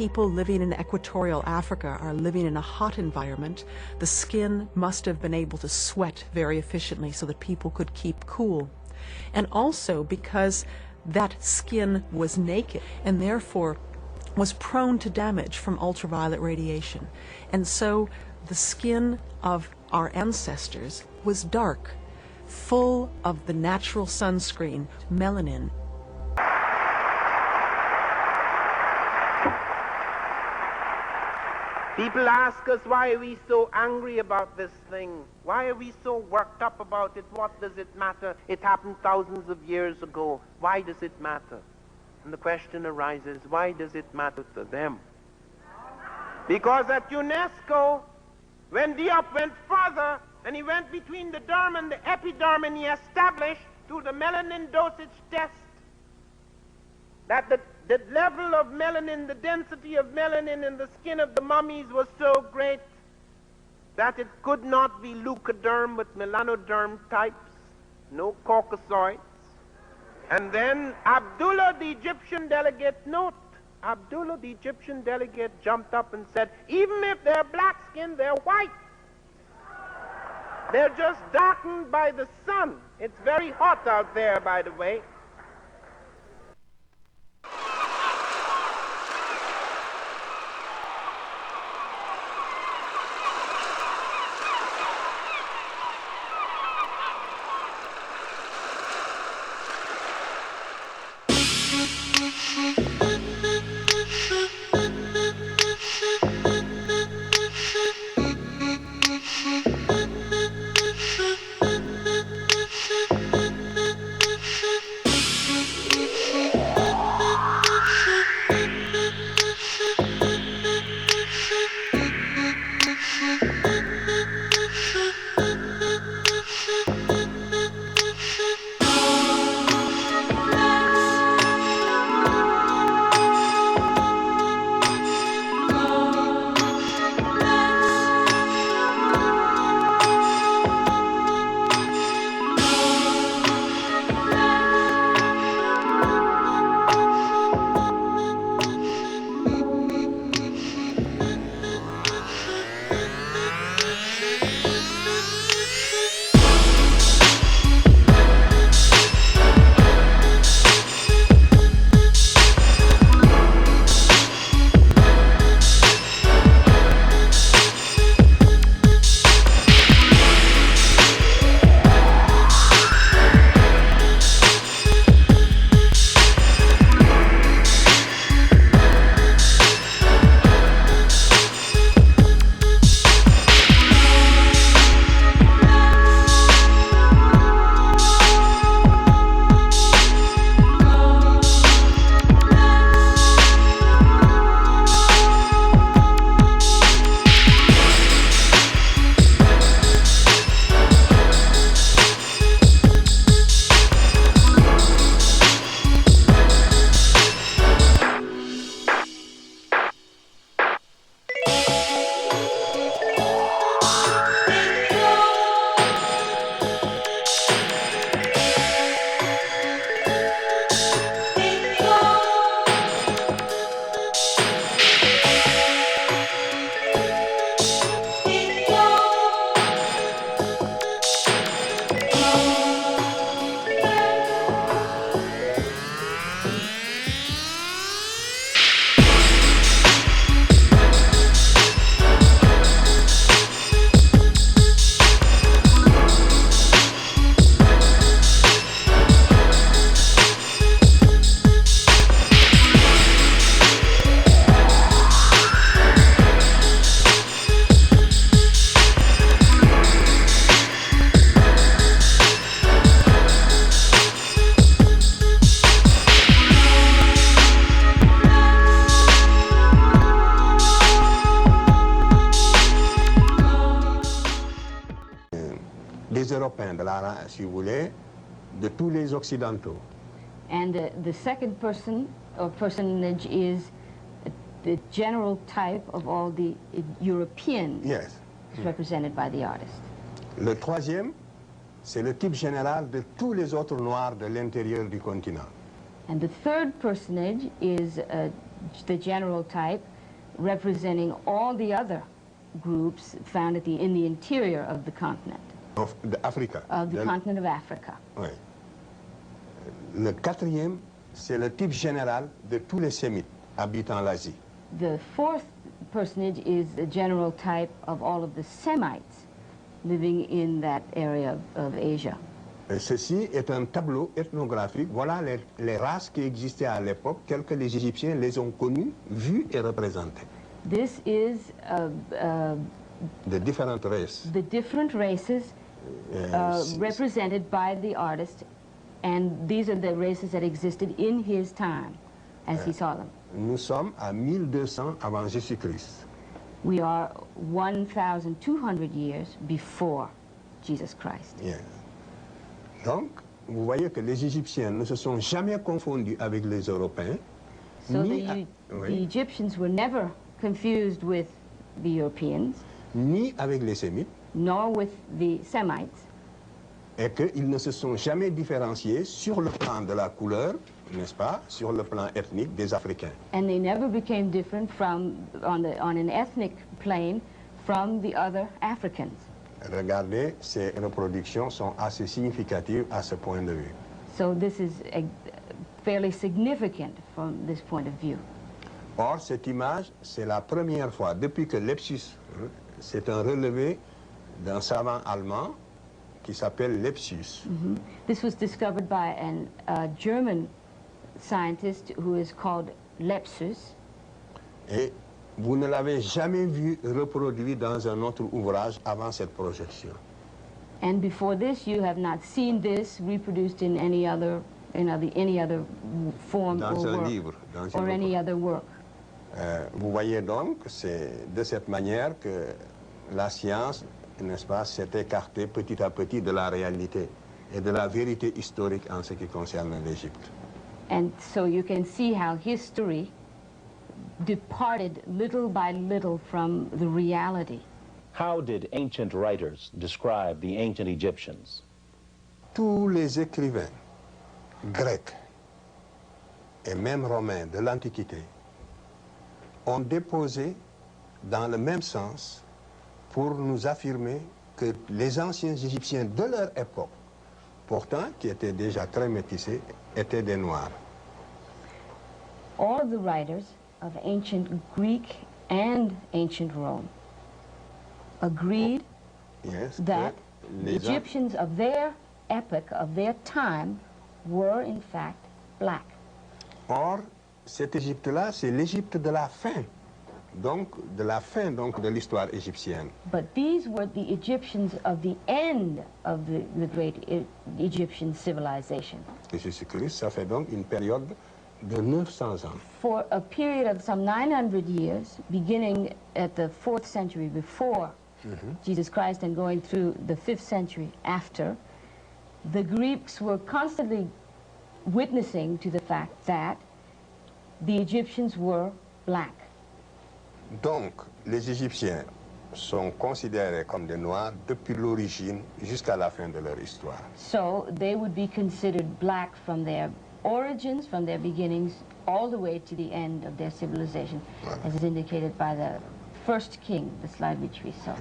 people living in equatorial Africa are living in a hot environment, the skin must have been able to sweat very efficiently so that people could keep cool. And also because that skin was naked and therefore was prone to damage from ultraviolet radiation. And so the skin of our ancestors was dark, full of the natural sunscreen, melanin. People ask us, why are we so angry about this thing? Why are we so worked up about it? What does it matter? It happened thousands of years ago. Why does it matter? And the question arises, why does it matter to them? Because at UNESCO, when Diop went further, and he went between the derm and the epiderm, and he established through the melanin dosage test that the level of melanin, the density of melanin in the skin of the mummies was so great that it could not be leucoderm but melanoderm types, no caucasoids. And then Abdullah, the Egyptian delegate, Abdullah, the Egyptian delegate, jumped up and said, even if they're black skinned, they're white. They're just darkened by the sun. It's very hot out there, by the way. des Européens, si vous voulez, de tous les Occidentaux. And the second person or personage is the general type of all the Europeans represented by the artist. Le troisième, c'est le type général de tous les autres Noirs de l'intérieur du continent. And the third personage is the general type representing all the other groups found in the interior of the continent. Of Africa. Of the continent of Africa. Oui. Le quatrième, c'est le type général de tous les Sémites habitant l'Asie. The fourth personage is the general type of all of the Semites living in that area of Asia. Et ceci est un tableau ethnographique. Voilà les races qui existaient à l'époque, telles que les Égyptiens les ont connues, vues et représentées. This is de différentes races. The different races represented by the artist, and these are the races that existed in his time as he saw them. Nous sommes à 1200 avant Jésus-Christ. We are 1,200 years before Jesus Christ. Yes. Donc, vous voyez que les Égyptiens ne se sont jamais confondus avec les Européens. So the Egyptians were never confused with the Europeans. Ni avec les Sémites. Nor with the Semites. Et qu'ils ne se sont jamais différenciés sur le plan de la couleur, n'est-ce pas, sur le plan ethnique des Africains. And they never became different from, on an ethnic plane from the other Africans. Regardez, ces reproductions sont assez significatives à ce point de vue. So this is fairly significant from this point of view. Or, cette image, c'est la première fois depuis que Lepsius, c'est un relevé d'un savant allemand qui s'appelle Lepsius. This was discovered by a German scientist who is called Lepsius. Et vous ne l'avez jamais vu reproduit dans un autre ouvrage avant cette projection. And before this, you have not seen this reproduced in any other form dans or un work, livre, or any other work. Vous voyez donc, c'est de cette manière que la science, n'est-ce pas, s'est écartée petit à petit de la réalité et de la vérité historique en ce qui concerne l'Égypte. And so you can see how history departed little by little from the reality. How did ancient writers describe the ancient Egyptians? Tous les écrivains grecs et même romains de l'Antiquité ont déposé dans le même sens pour nous affirmer que les anciens Égyptiens de leur époque, pourtant qui étaient déjà très métissés, étaient des Noirs. All of the writers of ancient Greek and ancient Rome agreed that the Egyptians of their epoch, of their time, were in fact black. Or, cette Égypte-là, c'est l'Égypte de la fin, donc de l'histoire égyptienne. But these were the Egyptians of the end of the great Egyptian civilization. Jésus-Christ, ça fait donc une période de 900 ans. For a period of some 900 years, beginning at the 4th century before Jesus Christ and going through the 5th century after, the Greeks were constantly witnessing to the fact that the Egyptians were black. Donc, les Égyptiens sont considérés comme des Noirs depuis l'origine jusqu'à la fin de leur histoire. So they would be considered black from their origins, from their beginnings, all the way to the end of their civilization, as is indicated by the first king, the slide which we saw.